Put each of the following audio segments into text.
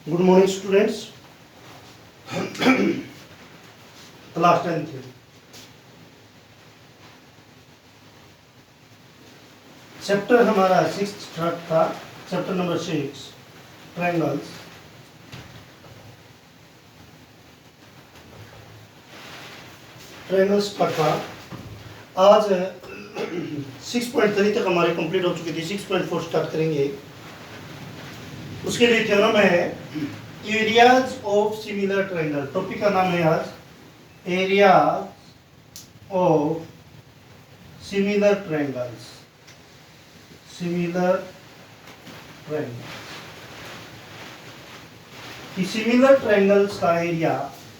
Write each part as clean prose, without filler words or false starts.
Good morning students. Class 10 थे। Chapter हमारा 6 था, चैप्टर नंबर 6 ट्रायंगल्स। ट्रायंगल्स पर था। आज 6.3 तक हमारे कंप्लीट हो चुकी थी। 6.4 स्टार्ट करेंगे। उसके लिए थ्योरम है areas of similar triangle. Topic का नाम है आज areas of similar triangles. Similar triangle कि सिमिलर ट्रायंगल्स का एरिया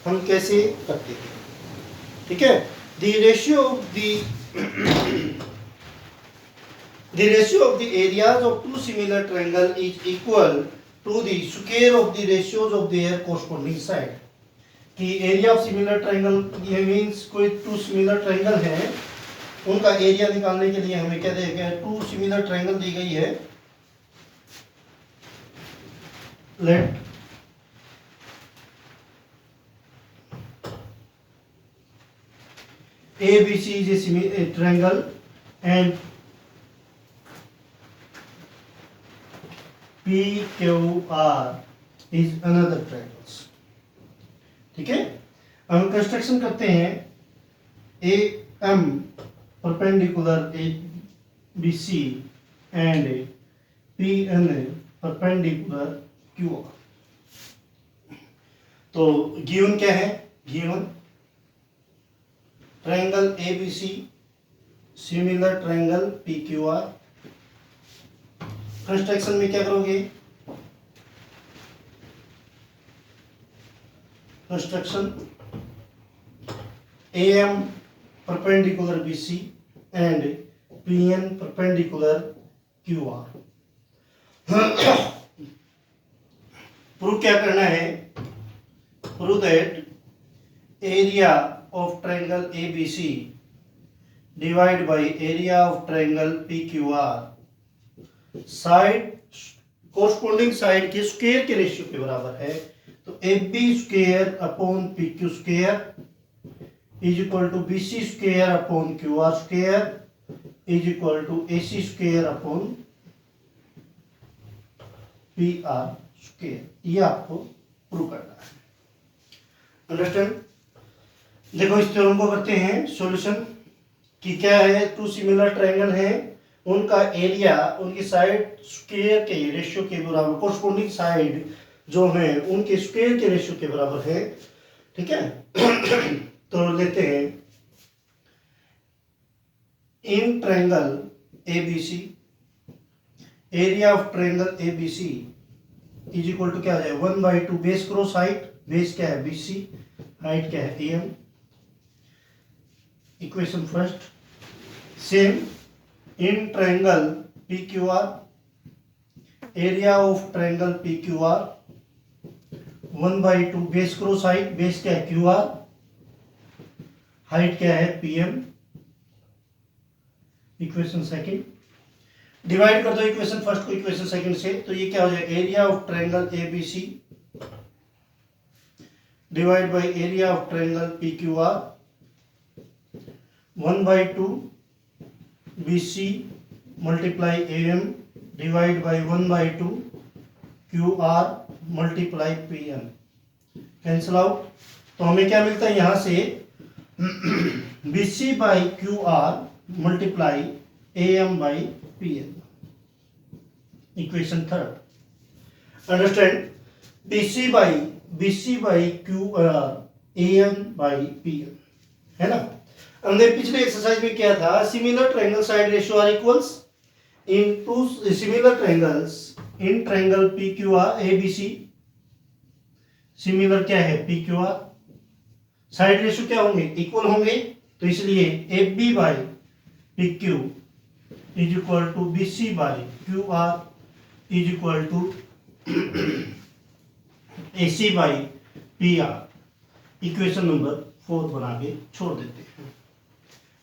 हम कैसे करते हैं। ठीक है। The ratio of the ratio of the areas of two similar triangle is equal to the square of the ratios of their corresponding side। कि area of similar triangle ये means कोई टू सिमिलर ट्रायंगल है, उनका area निकालने के लिए हमें क्या दिया गया है। टू सिमिलर ट्रायंगल दी गई है। Let ABC is a similar triangle and PQR is another triangles। ठीक है। हम कंस्ट्रक्शन करते हैं। AM perpendicular ABC and PN perpendicular QR। तो गिवन क्या है? Given triangle ABC similar triangle PQR। Construction में क्या करोगे? Construction AM perpendicular BC and PN perpendicular QR। Prove क्या करना है? Prove that area of triangle ABC divide by area of triangle PQR side corresponding side के square के ratio के बराबर है। तो AB square upon PQ square is equal to BC square upon QR square is equal to AC square upon PR square. ये आपको prove करना है। अंडरस्टैंड? देखो इस थ्योरम को करते हैं सॉल्यूशन कि क्या है। टू सिमिलर ट्रायंगल है, उनका एरिया उनकी साइड स्क्वायर के रेशियो के बराबर, कोरस्पोंडिंग साइड जो है उनके स्क्वायर के रेशियो के बराबर है। ठीक है। तो लेते हैं in triangle ABC area of triangle ABC is equal to क्या है 1/2 बेस क्रॉस हाइट। बेस क्या है BC, हाइट क्या है AM। Equation first same in triangle PQR area of triangle PQR 1/2 base cross height. Base क्या है QR, height क्या है PM। इक्वेशन सेकंड डिवाइड कर दो इक्वेशन फर्स्ट को इक्वेशन सेकंड से। तो ये क्या हो जाएगा? Area of triangle ABC divide by area of triangle PQR 1/2 BC multiply AM divide by 1/2 QR multiply PM। Cancel out. तो हमें क्या मिलता है यहां से BC by QR multiply AM by PM। Equation third understand BC by QR AM by PM है ना। हमने पिछले एक्सरसाइज में क्या था? Similar triangle side ratio are equals in two similar triangles in triangle PQR ABC। Similar क्या है? PQR। Side ratio क्या होंगे? इक्वल होंगे। तो इसलिए AB by PQ is equal to BC by QR is equal to AC by PR। Equation number 4 बना के छोड़ देते हैं,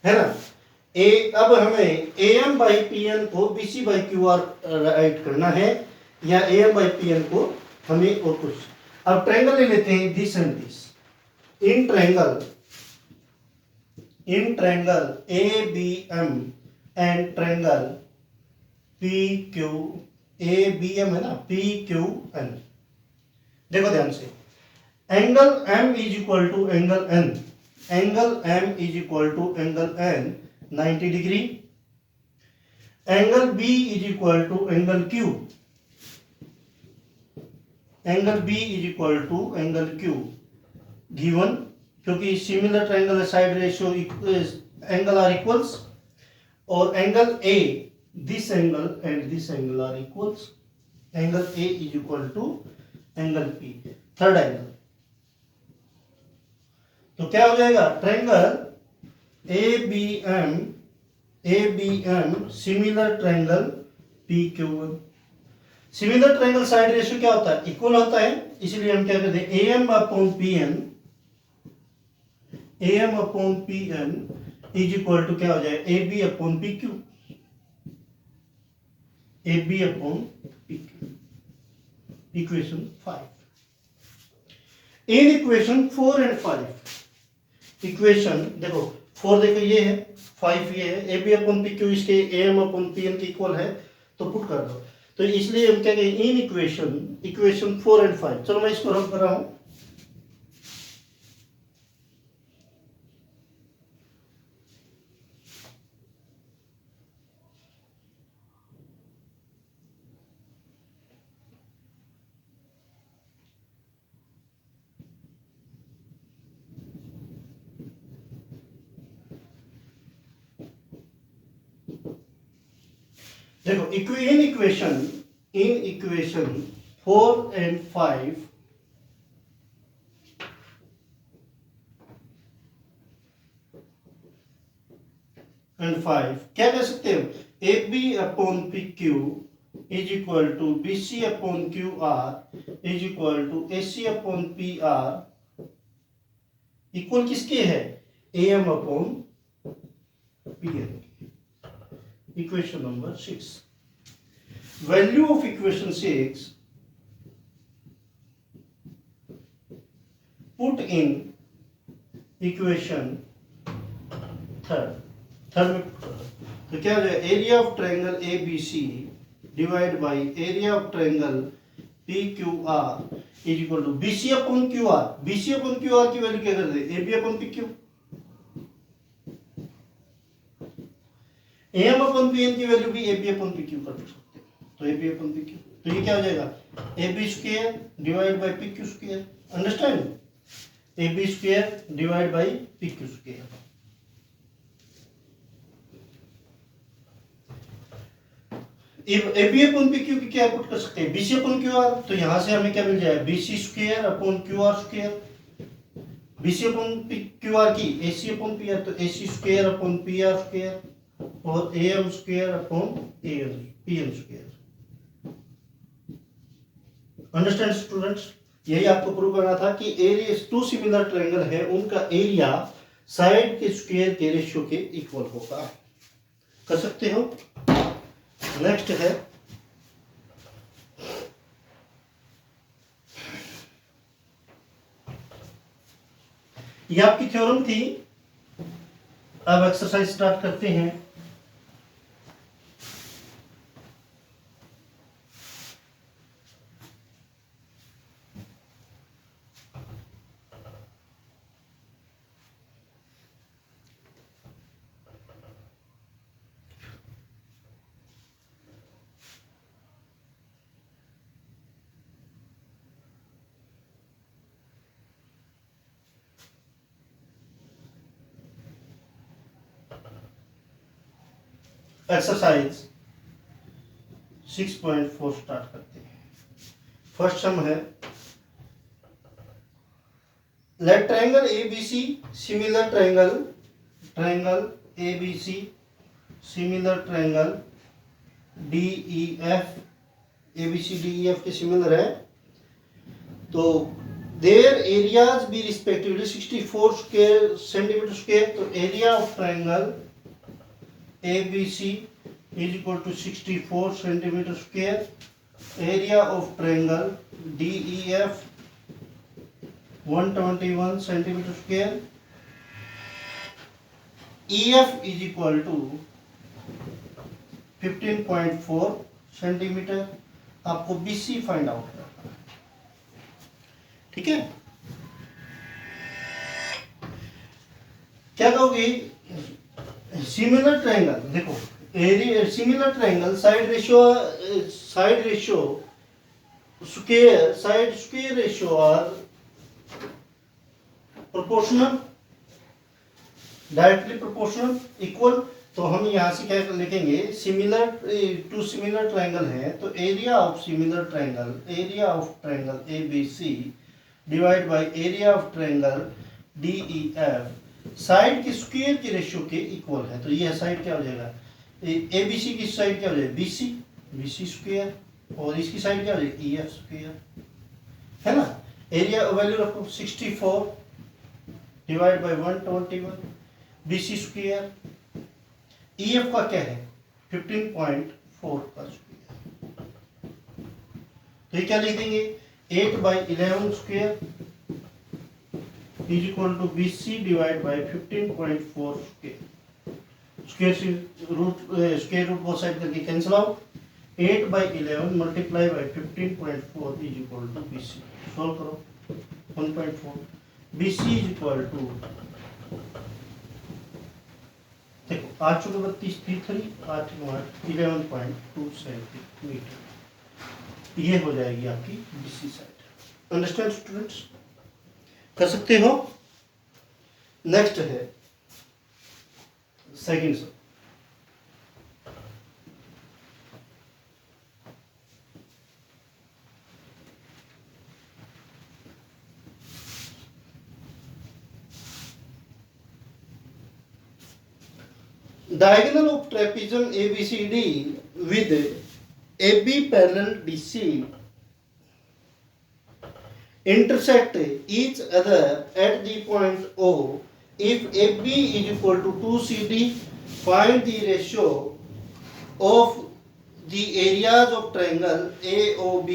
है ना। अब हमें AM बाई PN को BC बाई QR राइट करना है, या AM बाई PN को हमें और कुछ। अब ट्रायंगल ले लेते हैं this and this. In triangle A B M and triangle P Q, A B M है ना, पी क्यू एन। देखो ध्यान से, angle M is equal to angle N, angle M is equal to angle N 90 degree, angle B is equal to angle Q, angle B is equal to angle Q given, क्योंकि similar triangle side ratio angle are equals, और angle A this angle and this angle are equals, angle A is equal to angle P, third angle. तो क्या हो जाएगा, triangle A B M similar triangle P Q N. Similar triangle side ratio क्या होता है, equal होता है, इसलिए हम क्या कहते हैं A M upon P N, A M upon P N is equal to क्या हो जाए, A B upon P Q, A B upon P Q. Equation 5। In equation 4 and 5, equation देखो 4 देखो ये है, 5 ये है, A B upon P Q इसके A M upon P N के इक्वल है, तो पुट कर दो। तो इसलिए हम क्या कहें, इन इक्वेशन 4 एंड 5। चलो मैं इसको रब कर रहा हूं। देखो इन इक्वेशन 4 एंड 5 क्या कह सकते हो, A B upon P Q is equal to B C upon Q R is equal to A C upon P R, equal किसके है, A M upon P N. Equation number 6, value of equation 6 put in equation third में। तो क्या हो जाएगा, area of triangle A B C divide by area of triangle P Q R is equal to B C upon Q are. B C upon Q R की value क्या कर दे, A B upon P Q, A M upon P N की value भी A B upon P Q कर सकते हैं, तो A B upon P Q. तो ये क्या हो जाएगा, A B square divide by P Q square. Understand, A B square divide by P Q square. A B upon P Q की क्या पुट कर सकते हैं, B C upon Q R. तो यहां से हमें क्या मिल जाएगा, B C square upon Q R square, B C upon P Q R की A C upon P R, तो A C square upon P R square, और A M square upon A N P N square. Understand students, यही आपको prove करना था कि area to similar triangle है, उनका एरिया साइड के स्क्वायर के रेशियो के इक्वल होगा। कर सकते हो। नेक्स्ट है ये आपकी थ्योरम थी। अब एक्सरसाइज स्टार्ट करते हैं। एक्सरसाइज 6.4 स्टार्ट करते हैं। फर्स्ट सम है, let triangle ABC similar triangle ABC similar triangle DEF, ABC DEF के सिमिलर है, तो their areas be respectively 64 square centimetre square. तो area of triangle ABC is equal to 64 centimetre square area of triangle DEF 121 centimetre square, EF is equal to 15.4 centimetre. आपको BC find out करना है, ठीक है। क्या कहोगे, सिमिलर ट्रायंगल, देखो area similar triangle side ratio square ratio are proportional, directly proportional, equal. तो हम यहाँ से क्या लिखेंगे, सिमिलर टू सिमिलर ट्रायंगल है तो area of similar triangle, area of triangle ABC divide by area of triangle DEF side के square के रेशियो के इक्वल है। तो ये साइड क्या हो जाएगा, ABC की साइड क्या हो जाएगा BC स्क्वायर, और इसकी साइड क्या हो जाएगी EF स्क्वायर, है ना। एरिया वैल्यू रखो 64 divide by 121 BC square, EF का क्या है 15.4 का स्क्वायर। तो ये क्या लिख देंगे 8/11 square is equal to BC divide by 15.4 square से स्क्वायर रूट बोथ साइड करके cancel out, 8/11 multiply by 15.4 is equal to BC। Solve करो 1.4, BC इज इक्वल टू, देखो 8 × 32 3 8 × 11.2 सेंटीमीटर, ये हो जाएगी आपकी BC साइड। अंडरस्टैंड स्टूडेंट्स, कर सकते हो। नेक्स्ट है second some. Diagonal of trapezium ABCD with AB parallel DC intersect each other at the point O. If AB is equal to 2CD, find the ratio of the areas of triangle AOB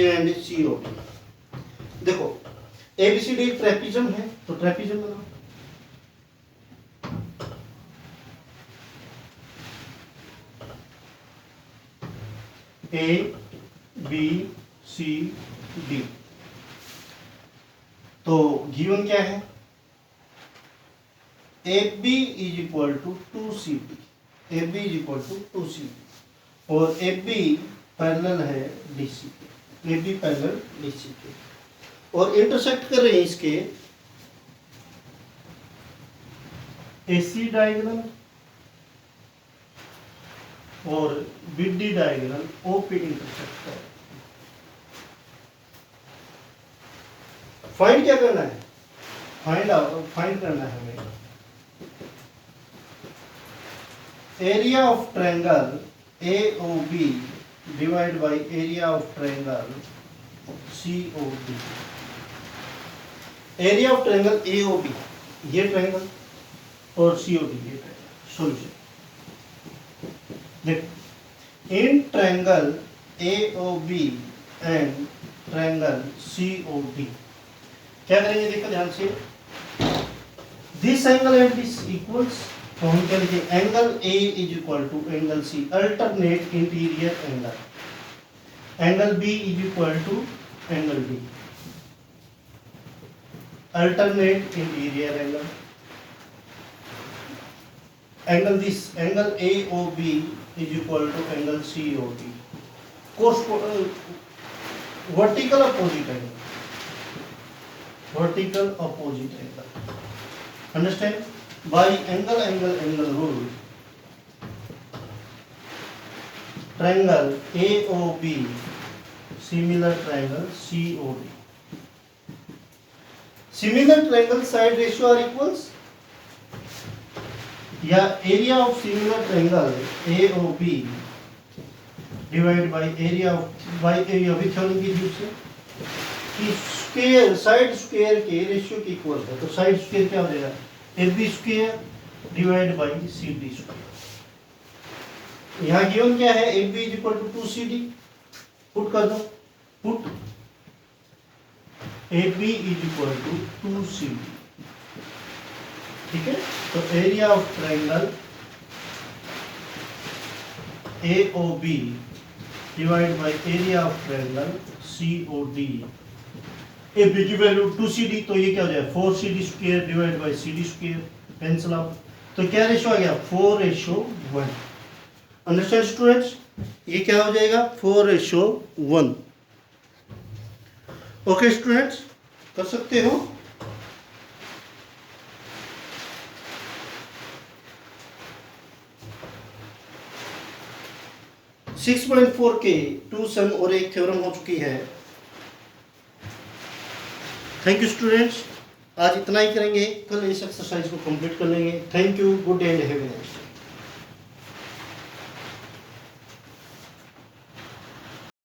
and COD। देखो ABCD trapezium है तो trapezium बनाओ, ABCD। तो given क्या है, AB is equal to 2CD, AB is equal to 2CD, और AB parallel है DC के, AB पैरेलल DC के, और इंटरसेक्ट कर रहे हैं इसके AC डायगोनल और BD डायगोनल OP इंटरसेक्ट कर। फाइंड क्या करना है, फाइंड करना है हमें area of triangle AOB divide by area of triangle COD। Area of triangle AOB ये ट्रायंगल और COD ये ट्रायंगल। सॉल्यूशन देख, in triangle AOB and triangle COD क्या करेंगे, देखो ध्यान से, this angle and this equals, तो हम क्या लिखेंगे, angle A is equal to angle C, alternate interior angle, angle B is equal to angle D, alternate interior angle, angle this angle AOB is equal to angle COD, vertical opposite angle, vertical opposite angle। Understand? By angle rule, triangle AOB similar triangle COD, similar triangle side ratio are equals, या area of similar triangle AOB divided by area with theorem की use से कि square side square के ratio के equal है। तो side square क्या हो जाएगा, AB square divide by CD square. यहाँ गिवन क्या है, AB is equal to 2CD, put कर दो, put AB is equal to 2CD, ठीक है। तो area of triangle AOB divide by area of triangle COD, AB की वैल्यू 2CD, तो ये क्या हो जाएगा 4CD square divide by CD square, cancel out. तो क्या रेशो आ गया 4:1। अंडरस्टैंड स्टूडेंट्स, ये क्या हो जाएगा 4:1। ओके स्टूडेंट्स, कर सकते हो। सिक्स 6.4 के 2 सम और एक थ्योरम हो चुकी है। थैंक यू स्टूडेंट्स, आज इतना ही करेंगे, कल इस एक्सरसाइज को कंप्लीट कर लेंगे। Thank you, good day and have a nice day.